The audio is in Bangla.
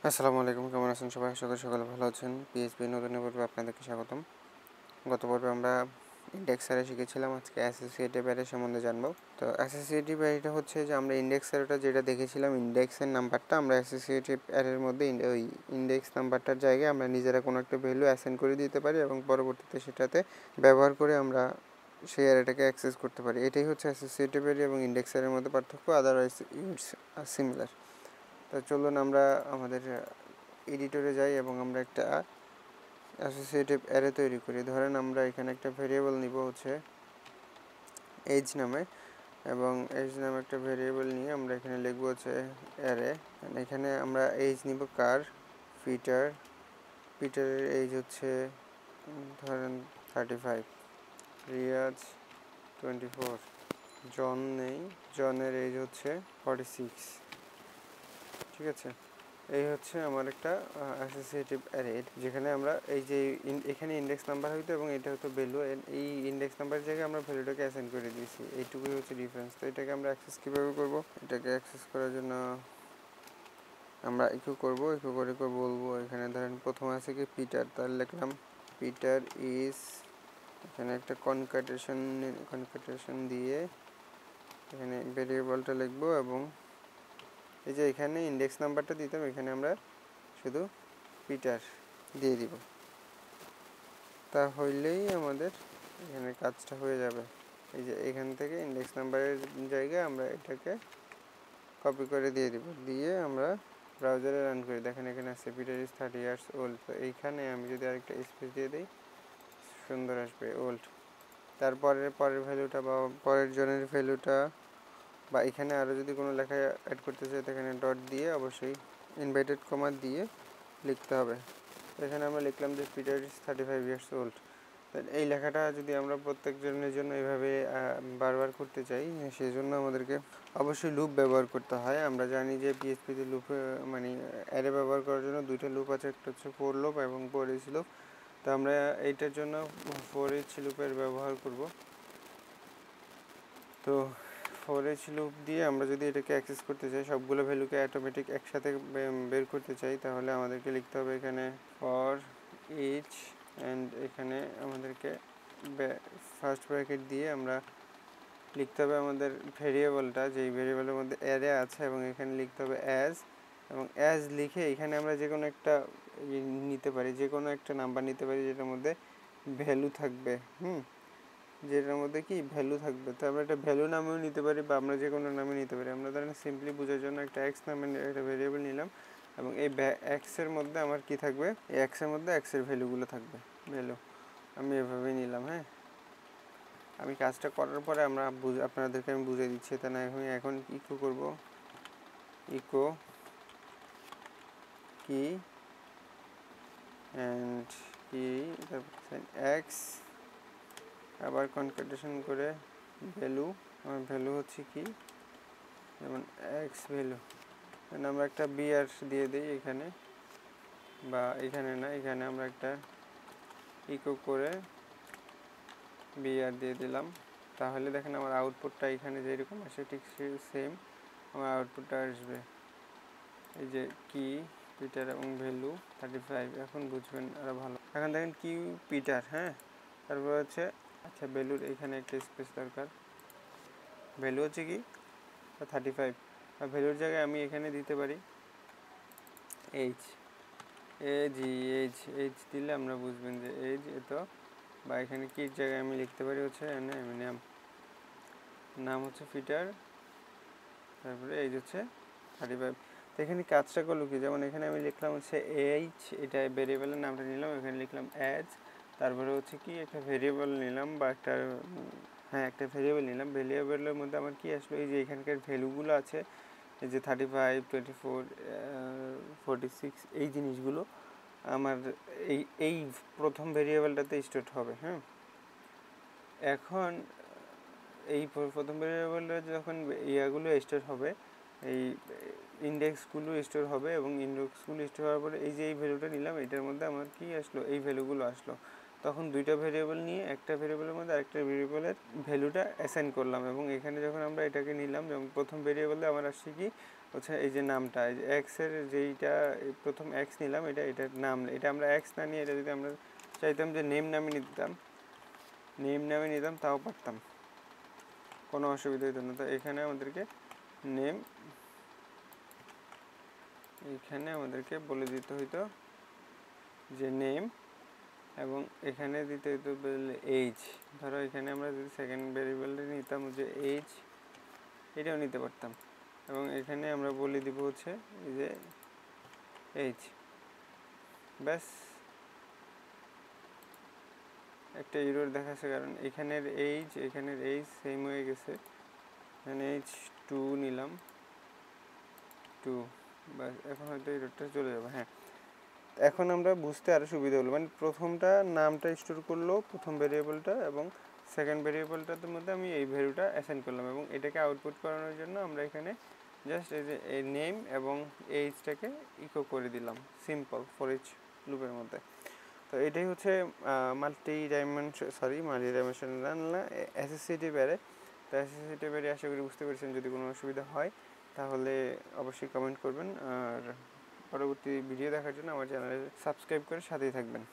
আসসালামু আলাইকুম, কেমন আছেন সবাই? সকালে ভালো আছেন। পিএইচপি নতুন পর্বে আপনাদেরকে স্বাগতম। গত পর্বে আমরা ইন্ডেক্স অ্যারে শিখেছিলাম, আজকে অ্যাসোসিয়েটিভ অ্যারে সম্বন্ধে জানবো। তো অ্যাসোসিয়েটিভ অ্যারেটা হচ্ছে যে আমরা ইন্ডেক্স অ্যারেটা যেটা দেখেছিলাম, ইন্ডেক্সের নাম্বারটা আমরা অ্যাসোসিয়েটিভ অ্যারের মধ্যে ওই ইন্ডেক্স নাম্বারটার জায়গায় আমরা নিজেরা কোনো একটা ভ্যালু অ্যাসাইন করে দিতে পারি এবং পরবর্তীতে সেটাতে ব্যবহার করে আমরা সেই অ্যারেটাকে অ্যাক্সেস করতে পারি। এটাই হচ্ছে অ্যাসোসিয়েটিভ অ্যারে এবং ইন্ডেক্স অ্যারের মধ্যে পার্থক্য, আদারওয়াইজ ইটস সিমিলার। তো চলুন আমরা আমাদের এডিটরে যাই এবং আমরা একটা অ্যাসোসিয়েটিভ অ্যারে তৈরি করি। ধরেন আমরা এখানে একটা ভেরিয়েবল নিব হচ্ছে এজ নামে, এবং এজ নামে একটা ভেরিয়েবল নিয়ে আমরা এখানে লিখব হচ্ছে অ্যারে। এখানে আমরা এজ নিব কার, পিটারের এজ হচ্ছে ধরেন 35, রিয়াজ 24, জন নেই, জনের এজ হচ্ছে 46। ঠিক আছে, এই হচ্ছে আমার একটা অ্যাসোসিয়েটিভ অ্যারে, যেখানে আমরা এই যে এখানে ইন্ডেক্স নাম্বার হইতো এবং এটা হতো ভ্যালু। এই ইন্ডেক্স নাম্বারের জায়গায় আমরা ভ্যালুটাকে অ্যাসাইন করে দিয়েছি, এইটুকুই হচ্ছে ডিফারেন্স। তো এটাকে আমরা অ্যাক্সেস কীভাবে করব? এটাকে অ্যাক্সেস করার জন্য আমরা ইকো করে বলবো এখানে ধরেন প্রথমে আছে কি পিটার, তাহলে লিখলাম পিটার ইজ, এখানে একটা কনকাটেশন দিয়ে এখানে ভেরিয়েবলটা লিখবো এবং এই যে এখানে ইন্ডেক্স নাম্বারটা দিতাম, এখানে আমরা শুধু পিটার দিয়ে দিব। তা হইলেই আমাদের এখানে কাজটা হয়ে যাবে। এই যে এখান থেকে ইন্ডেক্স নাম্বারের জায়গায় আমরা এটাকে কপি করে দিয়ে দিব, দিয়ে আমরা ব্রাউজারে রান করি। দেখেন এখানে আছে পিটার ইজ 30 ইয়ার্স ওল্ড। তো এইখানে আমি যদি আরেকটা স্পেস দিয়ে দিই, সুন্দর আসবে ওল্ড। তারপরের ভ্যালুটা বা পরের জনের ভ্যালুটা বা এখানে আরও যদি কোনো লেখা অ্যাড করতে চাই, তো এখানে ডট দিয়ে অবশ্যই ইনভার্টেড কমা দিয়ে লিখতে হবে। এখানে আমরা লিখলাম যে পিটার ইজ 35 ইয়ার্স ওল্ড। এই লেখাটা যদি আমরা প্রত্যেকজনের জন্য এইভাবে বারবার করতে চাই, সেই জন্য আমাদেরকে অবশ্যই লুপ ব্যবহার করতে হয়। আমরা জানি যে পিএইচপিতে লুপ মানে অ্যারে ব্যবহার করার জন্য দুইটা লুপ আছে, একটা হচ্ছে ফর লুপ এবং ফর ইচ লুপ। তো আমরা এইটার জন্য ফর ইচ লুপের ব্যবহার করব। তো ফর ইচ লুপ দিয়ে আমরা যদি এটাকে অ্যাক্সেস করতে চাই, সবগুলো ভ্যালুকে অটোমেটিক একসাথে বের করতে চাই, তাহলে আমাদেরকে লিখতে হবে এখানে ফর ইচ, অ্যান্ড এখানে আমাদেরকে ফার্স্ট ব্র্যাকেট দিয়ে আমরা লিখতে হবে আমাদের ভেরিয়েবলটা, যেই ভেরিয়েবলের মধ্যে অ্যারে আছে, এবং এখানে লিখতে হবে অ্যাজ, এবং অ্যাজ লিখে এখানে আমরা যে কোনো একটা নিতে পারি, যে কোনো একটা নাম্বার নিতে পারি যেটার মধ্যে ভ্যালু থাকবে। যেটার মধ্যে কি ভ্যালু থাকবে। তো আমরা একটা ভ্যালু নামেও নিতে পারি বা আমরা যে কোনো নামে নিতে পারি। আমরা ধরেন সিম্পলি বোঝার জন্য একটা এক্স নামে একটা ভেরিয়েবল নিলাম, এবং এই এক্সের মধ্যে আমার কি থাকবে, এই এক্সের মধ্যে এক্সের ভ্যালুগুলো থাকবে, ভ্যালু আমি এভাবেই নিলাম। হ্যাঁ, আমি কাজটা করার পরে আপনাদেরকে আমি বুঝিয়ে দিচ্ছি। তা না এখন ইকো করব, ইকো কি অ্যান্ড কি, তারপর এক্স, আবার কনকাটেশন করে ভ্যালু, আমার ভ্যালু হচ্ছে কি, যেমন এক্স ভ্যালু, আমরা একটা বিআর দিয়ে দিই এখানে, বা এখানে না, এখানে আমরা একটা ইকো করে বিআর দিয়ে দিলাম। তাহলে দেখেন আমার আউটপুটটা এখানে যেরকম আসে ঠিক সেম আমার আউটপুটটা আসবে। এই যে কি পিটার এবং ভ্যালু 35, এখন বুঝবেন আরও ভালো। এখন দেখেন কি পিটার, হ্যাঁ, তারপর হচ্ছে আচ্ছা ভ্যালুর এখানে একটা স্পেস দরকার, ভ্যালু হচ্ছে কি 35, আর ভ্যালুর জায়গায় আমি এখানে দিতে পারি এইচ, এইচ দিলে আমরা বুঝবেন যে এইচ এত, বা এখানে কির জায়গায় আমি লিখতে পারি হচ্ছে নাম হচ্ছে পিটার, তারপরে এইচ হচ্ছে 35। তো এখানে কাজটা করলো কি, যেমন এখানে আমি লিখলাম হচ্ছে এইচ, এটা ভেরিয়েবলের নামটা নিলাম, এখানে লিখলাম অ্যাজ, তারপরে হচ্ছে কি একটা ভেরিয়েবল নিলাম বা একটা ভেরিয়েবল নিলাম। ভেরিয়েবলের মধ্যে আমার কি আসলো, এই যে এখানকার ভ্যালুগুলো আছে, এই যে 35, 24, 46, এই জিনিসগুলো আমার এই প্রথম ভেরিয়েবলটাতে স্টোর হবে। হ্যাঁ, এখন এই প্রথম ভেরিয়েবলটা যখন ইয়াগুলো স্টোর হবে, এই ইন্ডেক্সগুলো স্টোর হবে, এবং ইন্ডেক্সগুলো স্টোর হওয়ার পরে এই যে এই ভ্যালুটা নিলাম, এটার মধ্যে আমার কি আসলো, এই ভ্যালুগুলো আসলো। তখন দুইটা ভেরিয়েবল নিয়ে একটা ভেরিয়েবলের মধ্যে আরেকটা ভেরিয়েবলের ভ্যালুটা অ্যাসাইন করলাম, এবং এখানে যখন আমরা এটাকে নিলাম, যেমন প্রথম ভেরিয়েবলে আমার আসছে কি হচ্ছে এই যে নামটা, এই যে এক্সের যেইটা প্রথম এক্স নিলাম, এটার নাম, এটা আমরা এক্স না নিয়ে এটা যদি আমরা চাইতাম যে নেম নামে নিতাম তাও পারতাম, কোনো অসুবিধা হতো না। তো এখানে আমাদেরকে বলে দিতে হইতো যে নেম, এবং এখানে দিতে হইতো এইজ। ধরো এখানে আমরা যদি সেকেন্ড ভেরিয়েবলটা নিতাম যে এইজ, এটাও নিতে পারতাম, এবং এখানে আমরা বলে দিব হচ্ছে এই যে এইজ। ব্যাস, একটা এরর দেখাচ্ছে কারণ এখানের এইজ সেম হয়ে গেছে। এখানে এইজ 2 নিলাম, 2, ব্যাস এখন হয়তো এররটা চলে যাবে। হ্যাঁ, এখন আমরা বুঝতে আরও সুবিধা হলো, মানে প্রথমটা নামটা স্টোর করলো প্রথম ভেরিয়েবলটা, এবং সেকেন্ড ভেরিয়েবলটার মধ্যে আমি এই ভ্যালুটা অ্যাসাইন করলাম, এবং এটাকে আউটপুট করানোর জন্য আমরা এখানে জাস্ট এই যে এই নেম এবং এইজটাকে ইকো করে দিলাম সিম্পল ফর ইচ লুপের মধ্যে। তো এটাই হচ্ছে মাল্টি ডাইমেনশনাল অ্যাসোসিয়েটিভ অ্যারে। তো অ্যাসোসিয়েটিভ অ্যারে আশা করি বুঝতে পেরেছেন। যদি কোনো অসুবিধা হয় তাহলে অবশ্যই কমেন্ট করবেন, আর পরবর্তী ভিডিও দেখার জন্য আমার চ্যানেলে সাবস্ক্রাইব করে সাথেই থাকবেন।